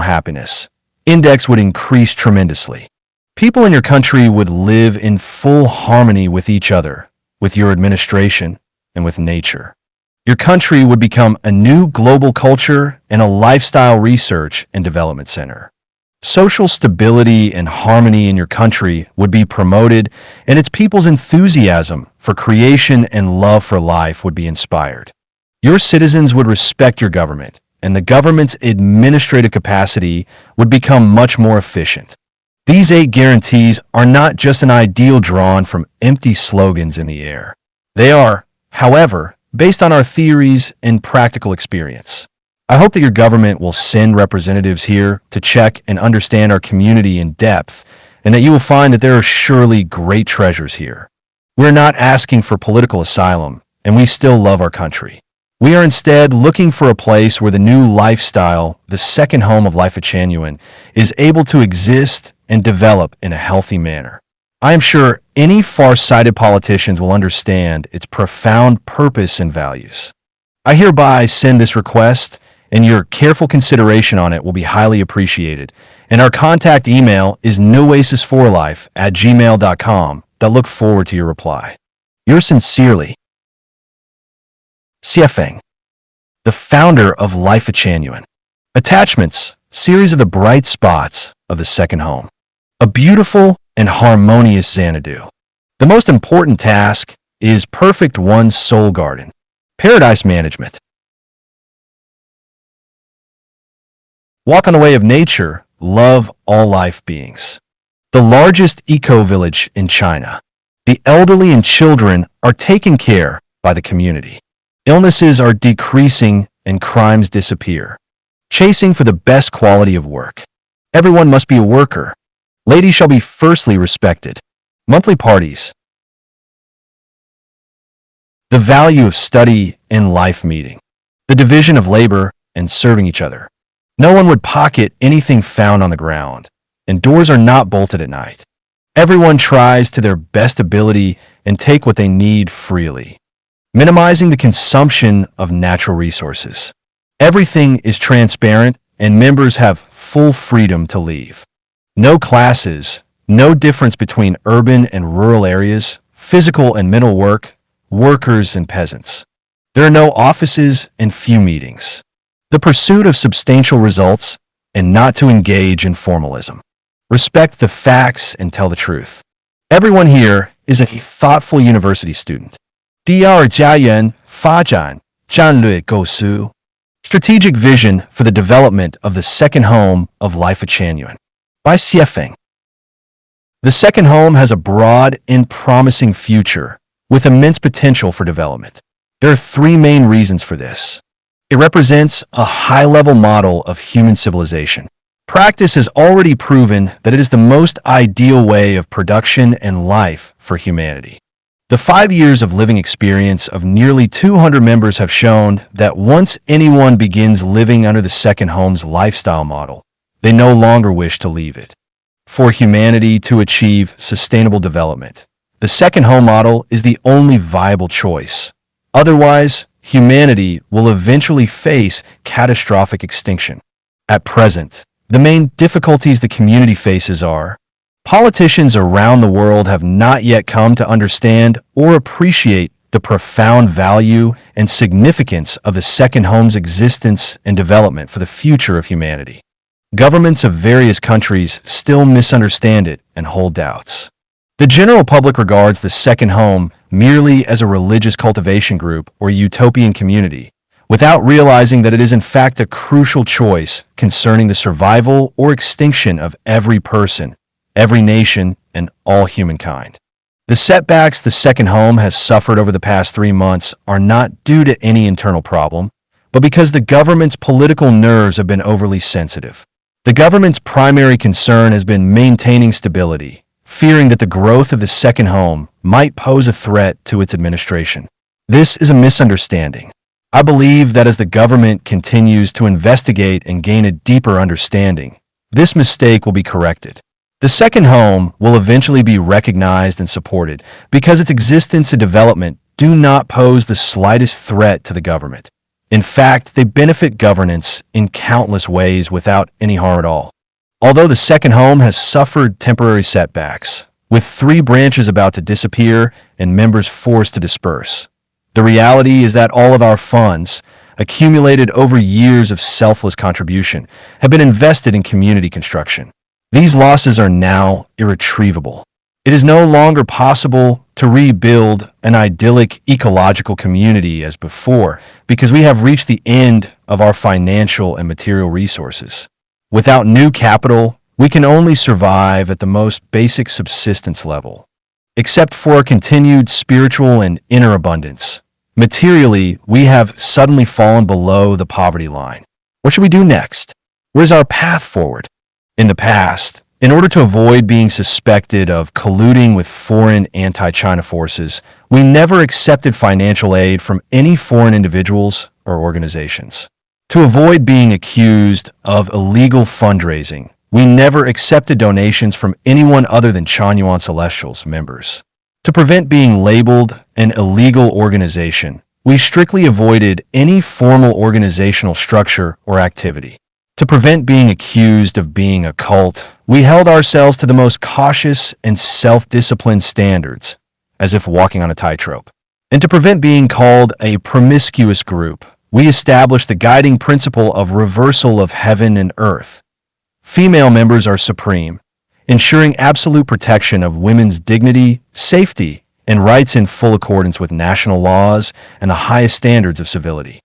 happiness index would increase tremendously. People in your country would live in full harmony with each other, with your administration, and with nature. Your country would become a new global culture and a lifestyle research and development center. Social stability and harmony in your country would be promoted, and its people's enthusiasm for creation and love for life would be inspired. Your citizens would respect your government, and the government's administrative capacity would become much more efficient. These 8 guarantees are not just an ideal drawn from empty slogans in the air. They are, however, based on our theories and practical experience. I hope that your government will send representatives here to check and understand our community in depth, and that you will find that there are surely great treasures here. We're not asking for political asylum, and we still love our country. We are instead looking for a place where the new lifestyle, the second home of Lifechanyuan, is able to exist and develop in a healthy manner. I am sure any far-sighted politicians will understand its profound purpose and values. I hereby send this request, and your careful consideration on it will be highly appreciated. And our contact email is noasisforlife@gmail.com. I look forward to your reply. Yours sincerely, Xiefeng, the founder of Lifechanyuan. Attachments, series of the bright spots of the second home. A beautiful and harmonious Xanadu. The most important task is perfect one's soul garden. Paradise management. Walk on the way of nature, love all life beings. The largest eco-village in China. The elderly and children are taken care by the community. Illnesses are decreasing and crimes disappear. Chasing for the best quality of work. Everyone must be a worker. Ladies shall be firstly respected. Monthly parties. The value of study and life meeting. The division of labor and serving each other. No one would pocket anything found on the ground, and doors are not bolted at night. Everyone tries to their best ability and take what they need freely. Minimizing the consumption of natural resources. Everything is transparent, and members have full freedom to leave. No classes, no difference between urban and rural areas, physical and mental work, workers and peasants. There are no offices and few meetings. The pursuit of substantial results and not to engage in formalism. Respect the facts and tell the truth. Everyone here is a thoughtful university student. 第二家园发展战略构思 Strategic vision for the development of the second home of Lifechanyuan by Xiefeng. The second home has a broad and promising future with immense potential for development. There are 3 main reasons for this. It represents a high-level model of human civilization. Practice has already proven that it is the most ideal way of production and life for humanity. The 5 years of living experience of nearly 200 members have shown that once anyone begins living under the second home's lifestyle model, they no longer wish to leave it. For humanity to achieve sustainable development, the second home model is the only viable choice. Otherwise, humanity will eventually face catastrophic extinction. At present, the main difficulties the community faces are: politicians around the world have not yet come to understand or appreciate the profound value and significance of the second home's existence and development for the future of humanity. Governments of various countries still misunderstand it and hold doubts. The general public regards the second home merely as a religious cultivation group or utopian community, without realizing that it is in fact a crucial choice concerning the survival or extinction of every person, every nation, and all humankind. The setbacks the second home has suffered over the past 3 months are not due to any internal problem, but because the government's political nerves have been overly sensitive. The government's primary concern has been maintaining stability, fearing that the growth of the second home might pose a threat to its administration. This is a misunderstanding. I believe that as the government continues to investigate and gain a deeper understanding, this mistake will be corrected. The second home will eventually be recognized and supported because its existence and development do not pose the slightest threat to the government. In fact, they benefit governance in countless ways without any harm at all. Although the second home has suffered temporary setbacks, with 3 branches about to disappear and members forced to disperse, the reality is that all of our funds, accumulated over years of selfless contribution, have been invested in community construction. These losses are now irretrievable. It is no longer possible to rebuild an idyllic ecological community as before because we have reached the end of our financial and material resources. Without new capital, we can only survive at the most basic subsistence level. Except for continued spiritual and inner abundance, materially, we have suddenly fallen below the poverty line. What should we do next? Where's our path forward? In the past, in order to avoid being suspected of colluding with foreign anti-China forces, we never accepted financial aid from any foreign individuals or organizations. To avoid being accused of illegal fundraising, we never accepted donations from anyone other than Chanyuan Celestials members. To prevent being labeled an illegal organization, we strictly avoided any formal organizational structure or activity. To prevent being accused of being a cult, we held ourselves to the most cautious and self-disciplined standards, as if walking on a tightrope. And to prevent being called a promiscuous group, we established the guiding principle of reversal of heaven and earth. Female members are supreme, ensuring absolute protection of women's dignity, safety, and rights in full accordance with national laws and the highest standards of civility.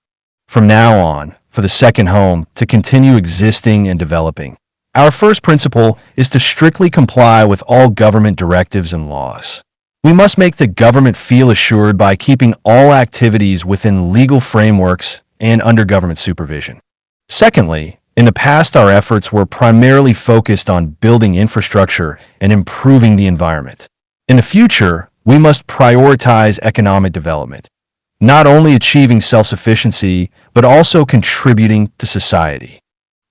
From now on, for the second home to continue existing and developing, our first principle is to strictly comply with all government directives and laws. We must make the government feel assured by keeping all activities within legal frameworks and under government supervision. Secondly, in the past, our efforts were primarily focused on building infrastructure and improving the environment. In the future, we must prioritize economic development, not only achieving self-sufficiency, but also contributing to society.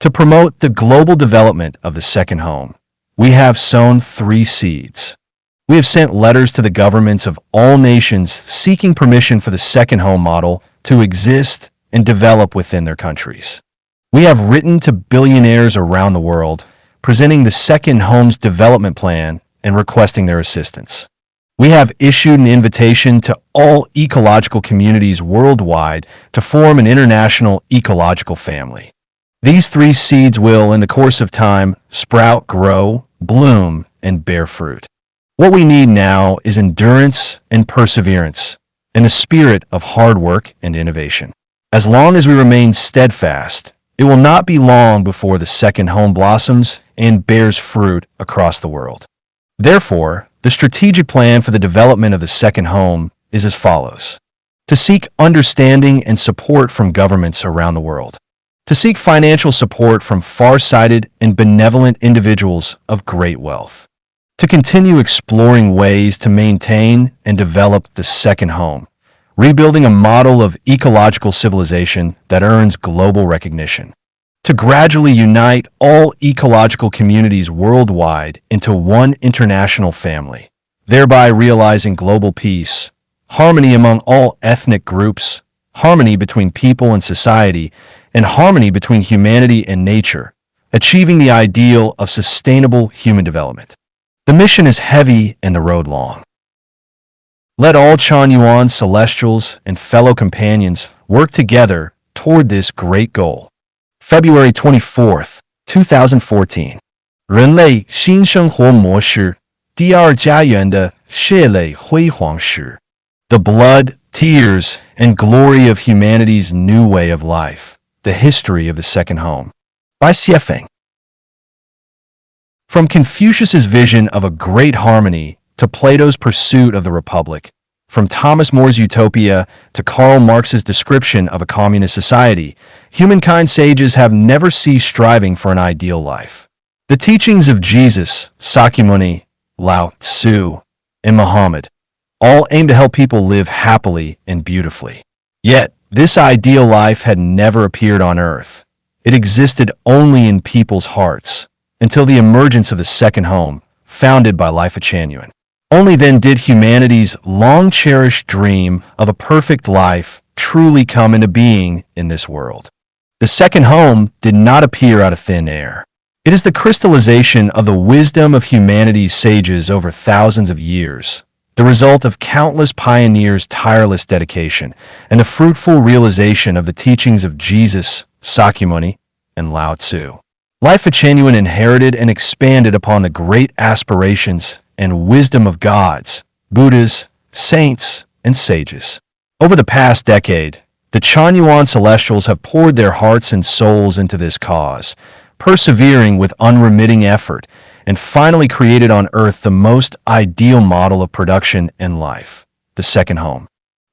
To promote the global development of the second home, we have sown 3 seeds. We have sent letters to the governments of all nations seeking permission for the second home model to exist and develop within their countries. We have written to billionaires around the world, presenting the second home's development plan and requesting their assistance. We have issued an invitation to all ecological communities worldwide to form an international ecological family. These 3 seeds will, in the course of time, sprout, grow, bloom, and bear fruit. What we need now is endurance and perseverance, and a spirit of hard work and innovation. As long as we remain steadfast, it will not be long before the second home blossoms and bears fruit across the world. Therefore, the strategic plan for the development of the second home is as follows: to seek understanding and support from governments around the world, to seek financial support from far-sighted and benevolent individuals of great wealth, to continue exploring ways to maintain and develop the second home, rebuilding a model of ecological civilization that earns global recognition, to gradually unite all ecological communities worldwide into one international family, thereby realizing global peace, harmony among all ethnic groups, harmony between people and society, and harmony between humanity and nature, achieving the ideal of sustainable human development. The mission is heavy and the road long. Let all Chanyuan Celestials and fellow companions work together toward this great goal. February 24th, 2014. 人类新生活模式第二家园的血泪辉煌史 The blood, tears, and glory of humanity's new way of life. The history of the second home. By Xiefeng. From Confucius's vision of a great harmony to Plato's pursuit of the Republic, from Thomas More's utopia to Karl Marx's description of a communist society, humankind sages have never ceased striving for an ideal life. The teachings of Jesus, Sakyamuni, Lao Tzu, and Muhammad all aim to help people live happily and beautifully. Yet, this ideal life had never appeared on earth. It existed only in people's hearts, until the emergence of the second home, founded by Lifechanyuan. Only then did humanity's long-cherished dream of a perfect life truly come into being in this world. The second home did not appear out of thin air. It is the crystallization of the wisdom of humanity's sages over thousands of years, the result of countless pioneers' tireless dedication, and the fruitful realization of the teachings of Jesus, Sakyamuni, and Lao Tzu. Lifechanyuan inherited and expanded upon the great aspirations and wisdom of gods, Buddhas, saints, and sages. Over the past decade, the Chanyuan celestials have poured their hearts and souls into this cause, persevering with unremitting effort, and finally created on Earth the most ideal model of production and life, the second home.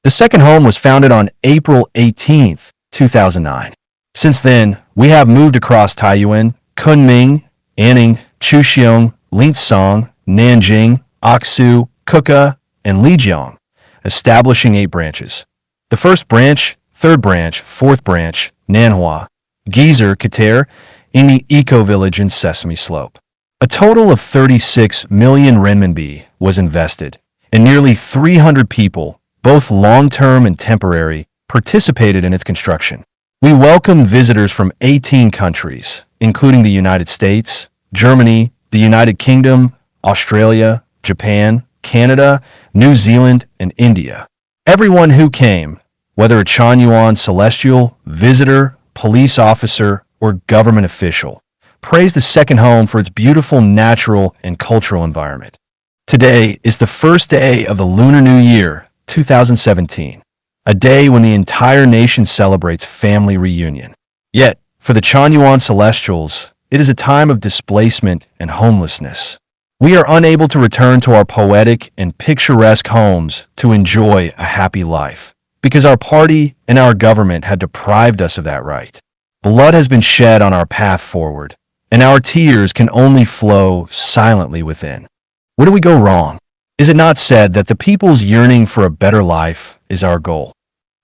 The second home was founded on April 18, 2009. Since then, we have moved across Taiyuan, Kunming, Anning, Chuxiong, Linsong, Nanjing, Aksu, Kuka, and Lijiang, establishing 8 branches. The first branch, third branch, fourth branch, Nanhua, Geyser, Kater, in the eco-village in Sesame Slope. A total of 36 million renminbi was invested, and nearly 300 people, both long-term and temporary, participated in its construction. We welcome visitors from 18 countries, including the United States, Germany, the United Kingdom, Australia, Japan, Canada, New Zealand, and India. Everyone who came, whether a Chanyuan celestial, visitor, police officer, or government official, praised the second home for its beautiful natural and cultural environment. Today is the first day of the Lunar New Year, 2017, a day when the entire nation celebrates family reunion. Yet, for the Chanyuan celestials, it is a time of displacement and homelessness. We are unable to return to our poetic and picturesque homes to enjoy a happy life, because our party and our government had deprived us of that right. Blood has been shed on our path forward, and our tears can only flow silently within. Where do we go wrong? Is it not said that the people's yearning for a better life is our goal?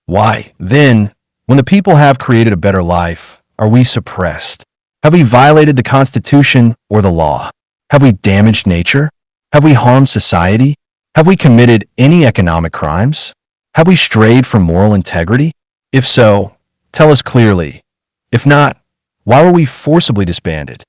Why, then, when the people have created a better life, are we suppressed? Have we violated the Constitution or the law? Have we damaged nature? Have we harmed society? Have we committed any economic crimes? Have we strayed from moral integrity? If so, tell us clearly. If not, why were we forcibly disbanded?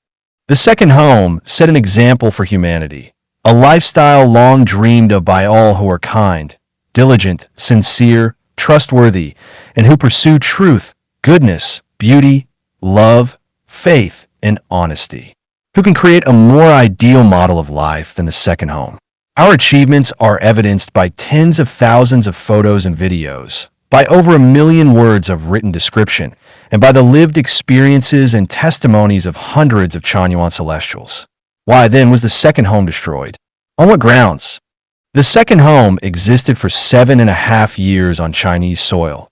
The second home set an example for humanity, a lifestyle long dreamed of by all who are kind, diligent, sincere, trustworthy, and who pursue truth, goodness, beauty, love, faith, and honesty. Who can create a more ideal model of life than the second home? Our achievements are evidenced by tens of thousands of photos and videos, by over 1 million words of written description, and by the lived experiences and testimonies of hundreds of Chanyuan celestials. Why then was the second home destroyed? On what grounds? The second home existed for 7.5 years on Chinese soil,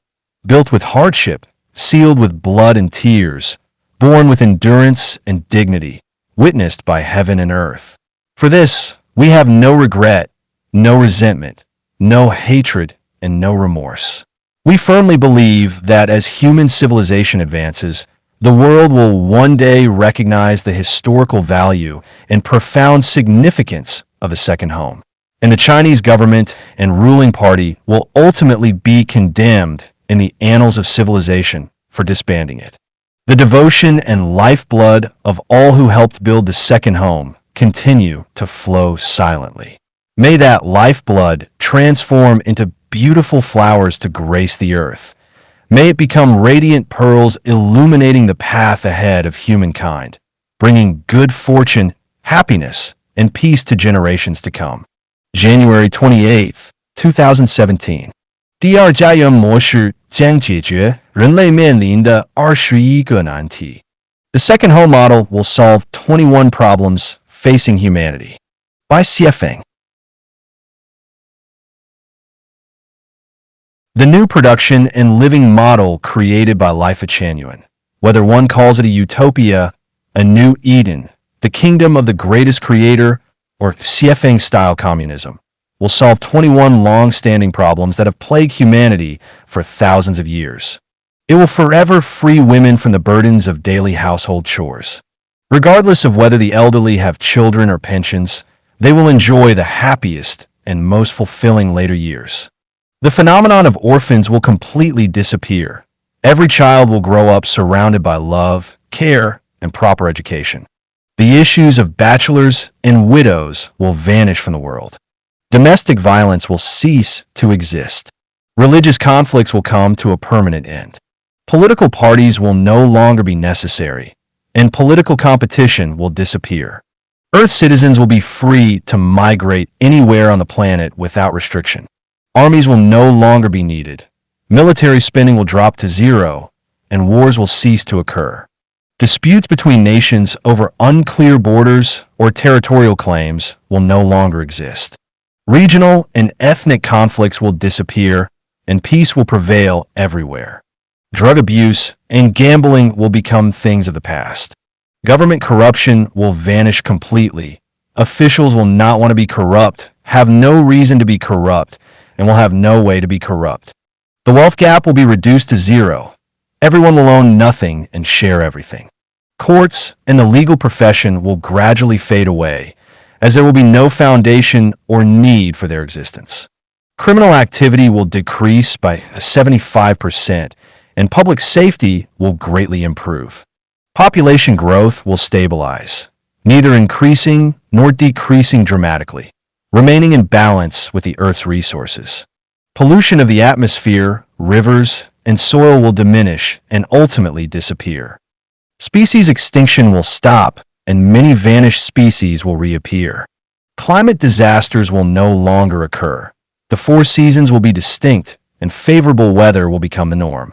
built with hardship, sealed with blood and tears, born with endurance and dignity, witnessed by heaven and earth. For this, we have no regret, no resentment, no hatred, and no remorse. We firmly believe that as human civilization advances, the world will one day recognize the historical value and profound significance of the second home, and the Chinese government and ruling party will ultimately be condemned in the annals of civilization for disbanding it. The devotion and lifeblood of all who helped build the second home continue to flow silently. May that lifeblood transform into beautiful flowers to grace the earth. May it become radiant pearls illuminating the path ahead of humankind, bringing good fortune, happiness, and peace to generations to come. January 28, 2017. 第二家园模式将解决人类面临的21个难题. The second home model will solve 21 problems facing humanity. By Xiefeng. The new production and living model created by Lifechanyuan, whether one calls it a utopia, a new Eden, the kingdom of the greatest creator, or Xiefeng-style communism, will solve 21 long-standing problems that have plagued humanity for thousands of years. It will forever free women from the burdens of daily household chores. Regardless of whether the elderly have children or pensions, they will enjoy the happiest and most fulfilling later years. The phenomenon of orphans will completely disappear. Every child will grow up surrounded by love, care, and proper education. The issues of bachelors and widows will vanish from the world. Domestic violence will cease to exist. Religious conflicts will come to a permanent end. Political parties will no longer be necessary, and political competition will disappear. Earth citizens will be free to migrate anywhere on the planet without restriction. Armies will no longer be needed. Military spending will drop to zero, and wars will cease to occur. Disputes between nations over unclear borders or territorial claims will no longer exist. Regional and ethnic conflicts will disappear, and peace will prevail everywhere. Drug abuse and gambling will become things of the past. Government corruption will vanish completely. Officials will not want to be corrupt, have no reason to be corrupt, and will have no way to be corrupt. The wealth gap will be reduced to zero. Everyone will own nothing and share everything. Courts and the legal profession will gradually fade away, as there will be no foundation or need for their existence. Criminal activity will decrease by 75%, and public safety will greatly improve. Population growth will stabilize, neither increasing nor decreasing dramatically, remaining in balance with the Earth's resources. Pollution of the atmosphere, rivers, and soil will diminish and ultimately disappear. Species extinction will stop, and many vanished species will reappear. Climate disasters will no longer occur. The 4 seasons will be distinct, and favorable weather will become the norm.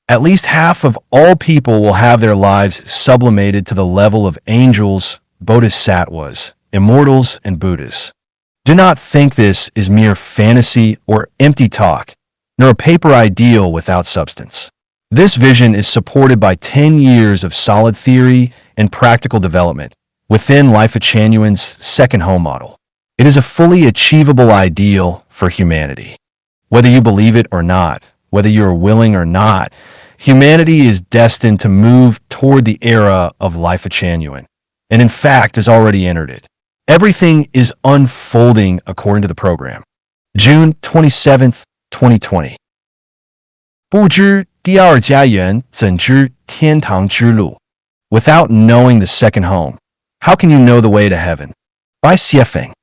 At least half of all people will have their lives sublimated to the level of angels, bodhisattvas, immortals, and Buddhas. Do not think this is mere fantasy or empty talk, nor a paper ideal without substance. This vision is supported by 10 years of solid theory and practical development within Lifechanyuan's second home model. It is a fully achievable ideal for humanity. Whether you believe it or not, whether you are willing or not, humanity is destined to move toward the era of Lifechanyuan, and in fact has already entered it. Everything is unfolding according to the program. June 27th, 2020. 不知第二家园怎知天堂之路? Without knowing the second home, how can you know the way to heaven? By Xiefeng.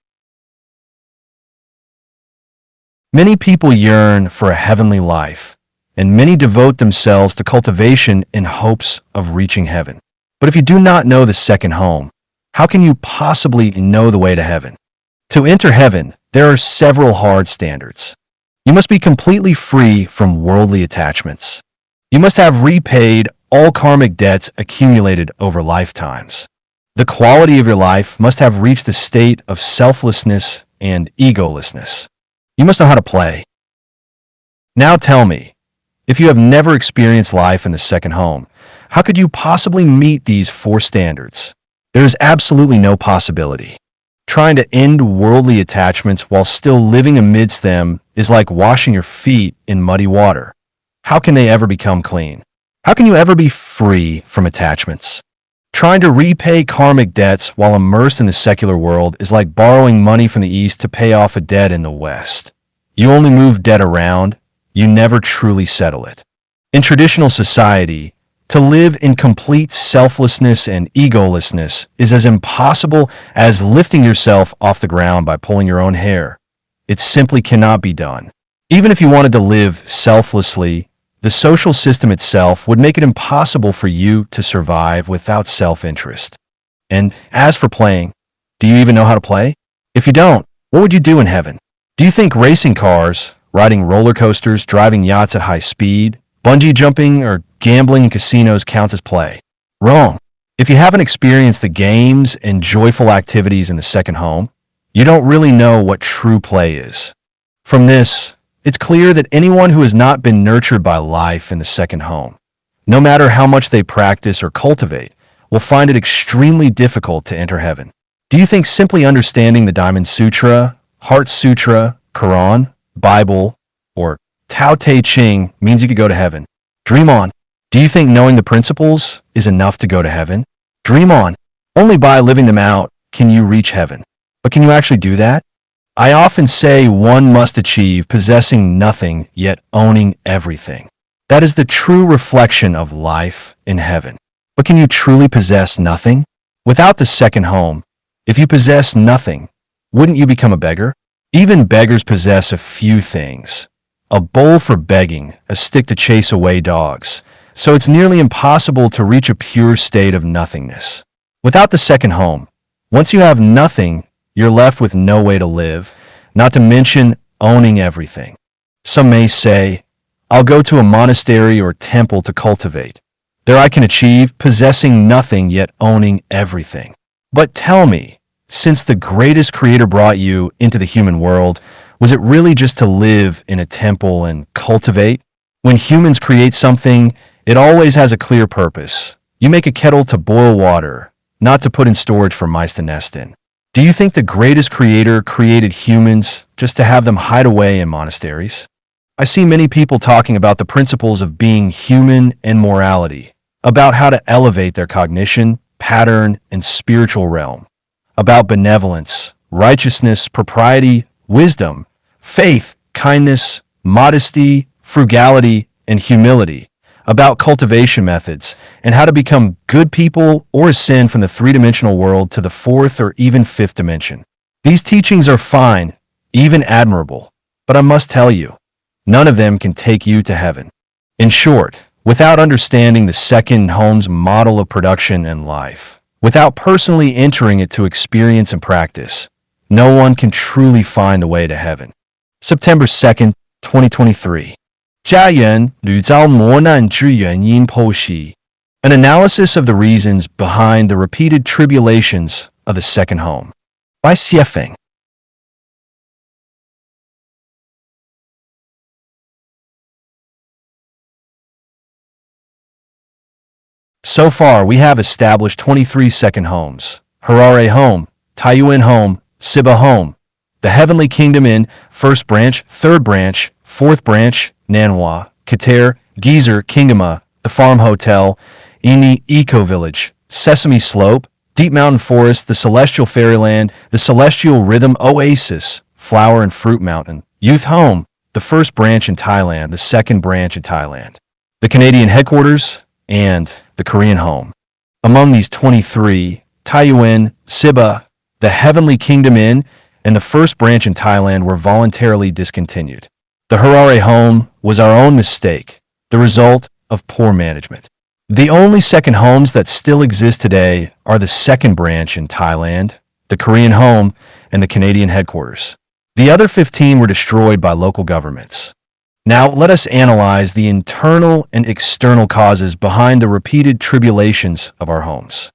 Many people yearn for a heavenly life, and many devote themselves to cultivation in hopes of reaching heaven. But if you do not know the second home, how can you possibly know the way to heaven? To enter heaven, there are several hard standards. You must be completely free from worldly attachments. You must have repaid all karmic debts accumulated over lifetimes. The quality of your life must have reached the state of selflessness and egolessness. You must know how to play. Now tell me, if you have never experienced life in the second home, how could you possibly meet these 4 standards? There is absolutely no possibility. Trying to end worldly attachments while still living amidst them is like washing your feet in muddy water. How can they ever become clean? How can you ever be free from attachments? Trying to repay karmic debts while immersed in the secular world is like borrowing money from the East to pay off a debt in the West. You only move debt around, you never truly settle it. In traditional society, to live in complete selflessness and egolessness is as impossible as lifting yourself off the ground by pulling your own hair. It simply cannot be done. Even if you wanted to live selflessly, the social system itself would make it impossible for you to survive without self-interest. And as for playing, do you even know how to play? If you don't, what would you do in heaven? Do you think racing cars, riding roller coasters, driving yachts at high speed, bungee jumping, or gambling in casinos counts as play? Wrong. If you haven't experienced the games and joyful activities in the second home, you don't really know what true play is. From this, it's clear that anyone who has not been nurtured by life in the second home, no matter how much they practice or cultivate, will find it extremely difficult to enter heaven. Do you think simply understanding the Diamond Sutra, Heart Sutra, Quran, Bible, or Tao Te Ching means you could go to heaven? Dream on. Do you think knowing the principles is enough to go to heaven? Dream on. Only by living them out can you reach heaven. But can you actually do that? I often say one must achieve possessing nothing yet owning everything. That is the true reflection of life in heaven. But can you truly possess nothing? Without the second home, if you possess nothing, wouldn't you become a beggar? Even beggars possess a few things. A bowl for begging, a stick to chase away dogs. So it's nearly impossible to reach a pure state of nothingness. Without the second home, once you have nothing, you're left with no way to live, not to mention owning everything. Some may say, I'll go to a monastery or temple to cultivate. There I can achieve possessing nothing yet owning everything. But tell me, since the greatest creator brought you into the human world, was it really just to live in a temple and cultivate? When humans create something, it always has a clear purpose. You make a kettle to boil water, not to put in storage for mice to nest in. Do you think the greatest creator created humans just to have them hide away in monasteries? I see many people talking about the principles of being human and morality, about how to elevate their cognition, pattern, and spiritual realm, about benevolence, righteousness, propriety, wisdom, faith, kindness, modesty, frugality, and humility, about cultivation methods, and how to become good people or ascend from the three-dimensional world to the fourth or even fifth dimension. These teachings are fine, even admirable, but I must tell you, none of them can take you to heaven. In short, without understanding the second home's model of production and life, without personally entering it to experience and practice, no one can truly find the way to heaven. September 2nd, 2023. 家人屡遭磨难之原因剖析 An analysis of the reasons behind the repeated tribulations of the second home. By Xiefeng. So far, we have established 23 second homes. Harare home, Taiyuan home, Siba home, the heavenly kingdom in first branch, third branch, fourth branch, Nanhua, Kater, Geezer, Kingdoma, the Farm Hotel, Ini Eco Village, Sesame Slope, Deep Mountain Forest, the Celestial Fairyland, the Celestial Rhythm Oasis, Flower and Fruit Mountain, Youth Home, the first branch in Thailand, the second branch in Thailand, the Canadian headquarters, and the Korean home. Among these 23, Taiyuan, Siba, the Heavenly Kingdom Inn, and the first branch in Thailand were voluntarily discontinued. The Harare home was our own mistake, the result of poor management. The only second homes that still exist today are the second branch in Thailand, the Korean home, and the Canadian headquarters. The other 15 were destroyed by local governments. Now let us analyze the internal and external causes behind the repeated tribulations of our homes.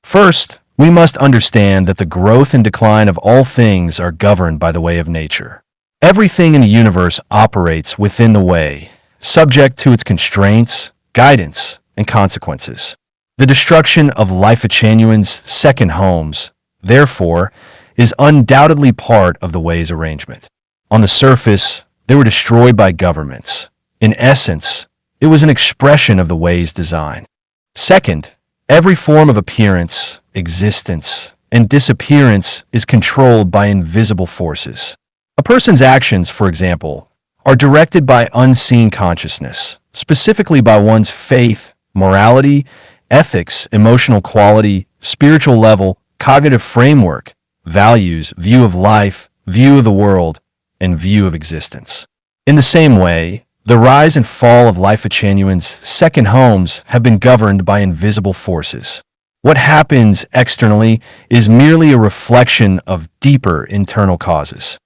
First, we must understand that the growth and decline of all things are governed by the way of nature. Everything in the universe operates within the way, subject to its constraints, guidance, and consequences. The destruction of Lifechanyuan's second homes, therefore, is undoubtedly part of the way's arrangement. On the surface, they were destroyed by governments. In essence, it was an expression of the way's design. Second, every form of appearance, existence, and disappearance is controlled by invisible forces. A person's actions, for example, are directed by unseen consciousness, specifically by one's faith, morality, ethics, emotional quality, spiritual level, cognitive framework, values, view of life, view of the world, and view of existence. In the same way, the rise and fall of Lifechanyuan's second homes have been governed by invisible forces. What happens externally is merely a reflection of deeper internal causes.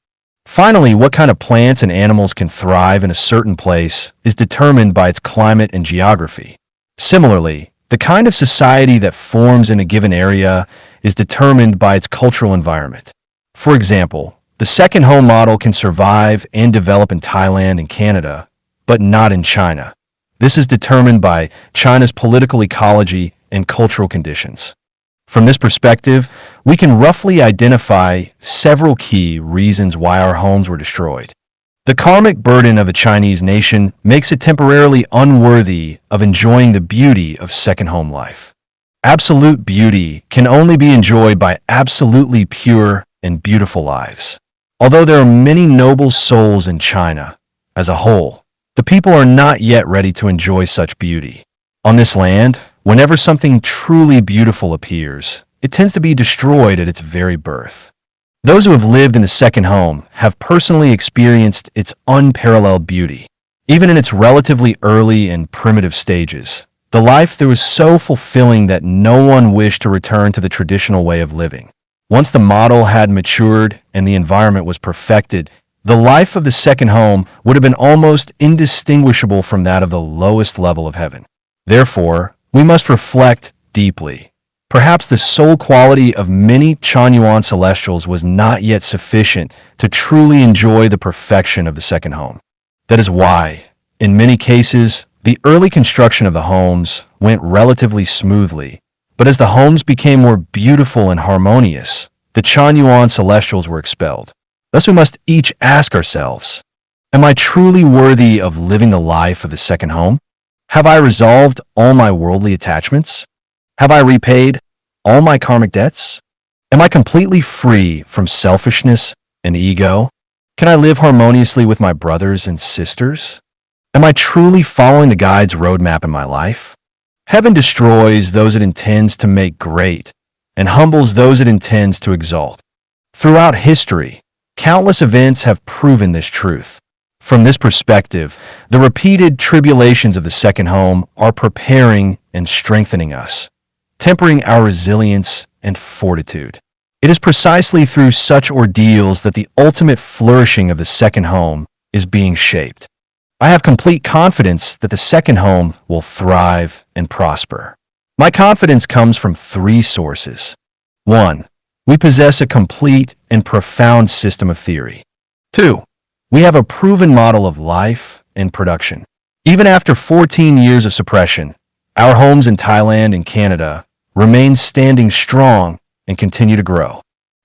Finally, what kind of plants and animals can thrive in a certain place is determined by its climate and geography. Similarly, the kind of society that forms in a given area is determined by its cultural environment. For example, the second home model can survive and develop in Thailand and Canada, but not in China. This is determined by China's political ecology and cultural conditions. From this perspective, we can roughly identify several key reasons why our homes were destroyed. The karmic burden of the Chinese nation makes it temporarily unworthy of enjoying the beauty of second home life. Absolute beauty can only be enjoyed by absolutely pure and beautiful lives. Although there are many noble souls in China, as a whole, the people are not yet ready to enjoy such beauty. On this land, whenever something truly beautiful appears, it tends to be destroyed at its very birth. Those who have lived in the second home have personally experienced its unparalleled beauty. Even in its relatively early and primitive stages, the life there was so fulfilling that no one wished to return to the traditional way of living. Once the model had matured and the environment was perfected, the life of the second home would have been almost indistinguishable from that of the lowest level of heaven. Therefore, we must reflect deeply. Perhaps the sole quality of many Chanyuan celestials was not yet sufficient to truly enjoy the perfection of the second home. That is why, in many cases, the early construction of the homes went relatively smoothly, but as the homes became more beautiful and harmonious, the Chanyuan celestials were expelled. Thus we must each ask ourselves, am I truly worthy of living the life of the second home? Have I resolved all my worldly attachments? Have I repaid all my karmic debts? Am I completely free from selfishness and ego? Can I live harmoniously with my brothers and sisters? Am I truly following the guide's roadmap in my life? Heaven destroys those it intends to make great and humbles those it intends to exalt. Throughout history, countless events have proven this truth. From this perspective, the repeated tribulations of the second home are preparing and strengthening us, tempering our resilience and fortitude. It is precisely through such ordeals that the ultimate flourishing of the second home is being shaped. I have complete confidence that the second home will thrive and prosper. My confidence comes from three sources. 1. We possess a complete and profound system of theory. 2. We have a proven model of life and production. Even after 14 years of suppression, our homes in Thailand and Canada remain standing strong and continue to grow.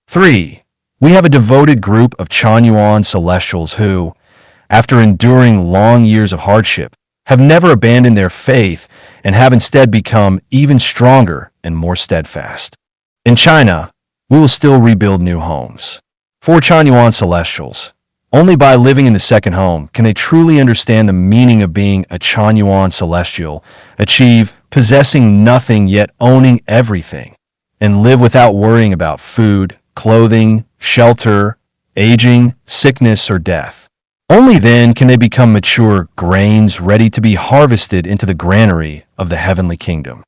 3. We have a devoted group of Chanyuan celestials who, after enduring long years of hardship, have never abandoned their faith and have instead become even stronger and more steadfast. In China, we will still rebuild new homes. For Chanyuan celestials, only by living in the second home can they truly understand the meaning of being a Chanyuan celestial, achieve possessing nothing yet owning everything, and live without worrying about food, clothing, shelter, aging, sickness, or death. Only then can they become mature grains ready to be harvested into the granary of the heavenly kingdom.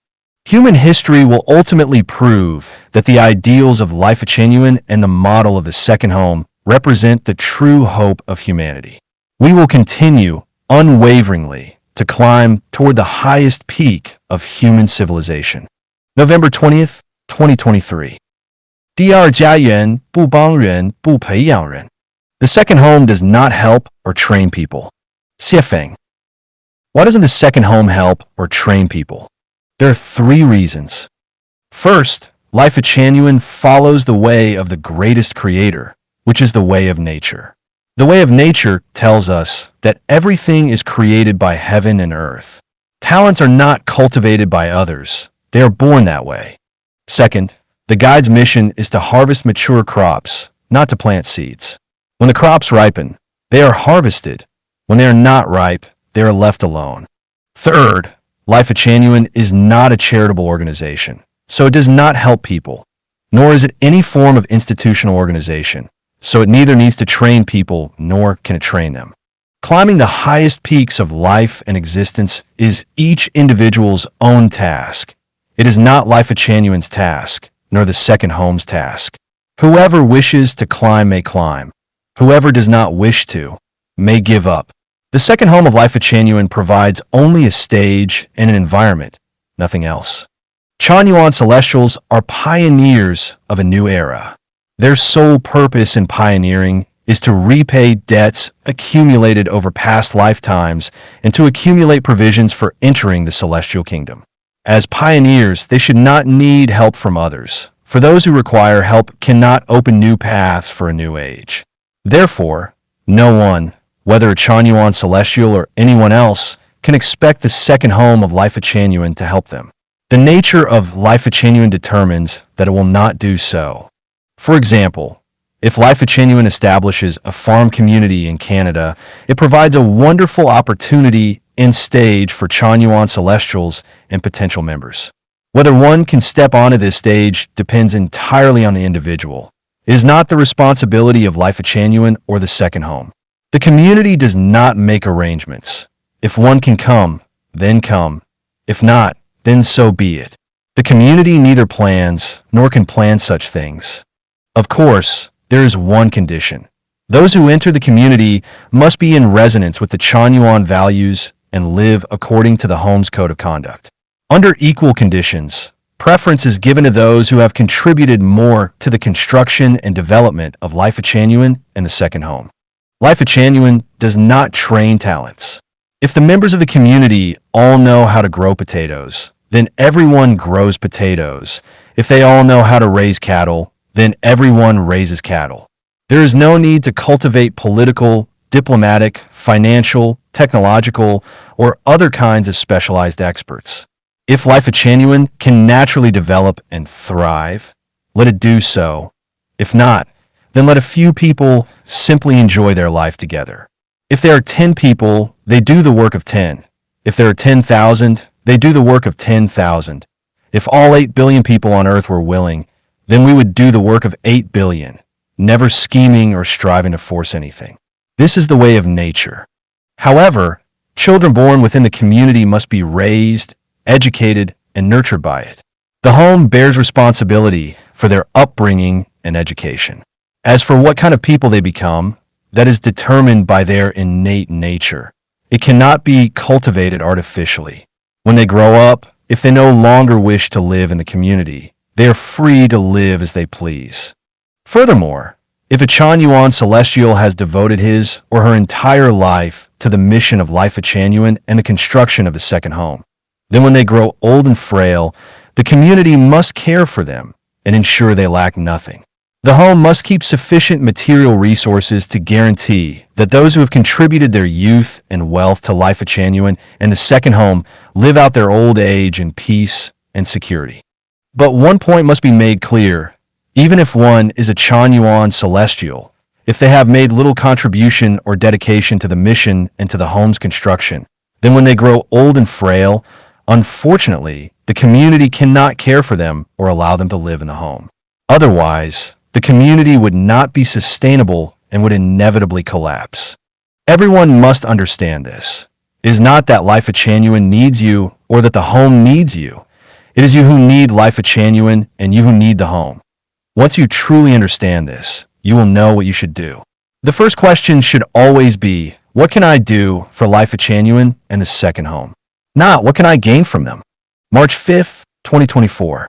Human history will ultimately prove that the ideals of Lifechanyuan and the model of the second home represent the true hope of humanity. We will continue unwaveringly to climb toward the highest peak of human civilization. November 20th, 2023. 第二家园不帮人不培养人. The second home does not help or train people. Xiefeng. Why doesn't the second home help or train people? There are three reasons. First, Lifechanyuan follows the way of the greatest creator, which is the way of nature. The way of nature tells us that everything is created by heaven and earth. Talents are not cultivated by others. They are born that way. Second, the guide's mission is to harvest mature crops, not to plant seeds. When the crops ripen, they are harvested. When they are not ripe, they are left alone. Third, Lifechanyuan is not a charitable organization, so it does not help people, nor is it any form of institutional organization, so it neither needs to train people nor can it train them. Climbing the highest peaks of life and existence is each individual's own task. It is not Lifechanyuan's task, nor the second home's task. Whoever wishes to climb may climb. Whoever does not wish to may give up. The second home of Lifechanyuan provides only a stage and an environment, nothing else. Chanyuan celestials are pioneers of a new era. Their sole purpose in pioneering is to repay debts accumulated over past lifetimes and to accumulate provisions for entering the celestial kingdom. As pioneers, they should not need help from others, for those who require help cannot open new paths for a new age. Therefore, no one, whether a Chanyuan celestial or anyone else, can expect the second home of Lifechanyuan to help them. The nature of Lifechanyuan determines that it will not do so. For example, If Lifechanyuan establishes a farm community in Canada, it provides a wonderful opportunity and stage for Chanyuan Celestials and potential members. Whether one can step onto this stage depends entirely on the individual. It is not the responsibility of Lifechanyuan or the second home. The community does not make arrangements. If one can come, then come. If not, then so be it. The community neither plans nor can plan such things. Of course, there is one condition. Those who enter the community must be in resonance with the Chanyuan values and live according to the home's code of conduct. Under equal conditions, preference is given to those who have contributed more to the construction and development of Lifechanyuan and the second home. Lifechanyuan does not train talents. If the members of the community all know how to grow potatoes, then everyone grows potatoes. If they all know how to raise cattle, then everyone raises cattle. There is no need to cultivate political, diplomatic, financial, technological, or other kinds of specialized experts. If Lifechanyuan can naturally develop and thrive, let it do so. If not, then let a few people simply enjoy their life together. If there are 10 people, they do the work of 10. If there are 10,000, they do the work of 10,000. If all 8 billion people on Earth were willing, then we would do the work of 8 billion, never scheming or striving to force anything. This is the way of nature. However, children born within the community must be raised, educated, and nurtured by it. The home bears responsibility for their upbringing and education. As for what kind of people they become, that is determined by their innate nature. It cannot be cultivated artificially. When they grow up, if they no longer wish to live in the community, they are free to live as they please. Furthermore, if a Chanyuan Celestial has devoted his or her entire life to the mission of Lifechanyuan and the construction of the second home, then when they grow old and frail, the community must care for them and ensure they lack nothing. The home must keep sufficient material resources to guarantee that those who have contributed their youth and wealth to Lifechanyuan and the second home live out their old age in peace and security. But one point must be made clear. Even if one is a Chanyuan Celestial, if they have made little contribution or dedication to the mission and to the home's construction, then when they grow old and frail, unfortunately, the community cannot care for them or allow them to live in the home. Otherwise, the community would not be sustainable and would inevitably collapse. Everyone must understand this. It is not that Lifechanyuan needs you or that the home needs you. It is you who need Lifechanyuan and you who need the home. Once you truly understand this, you will know what you should do. The first question should always be, what can I do for Lifechanyuan and the second home? Not, what can I gain from them? March 5th, 2024.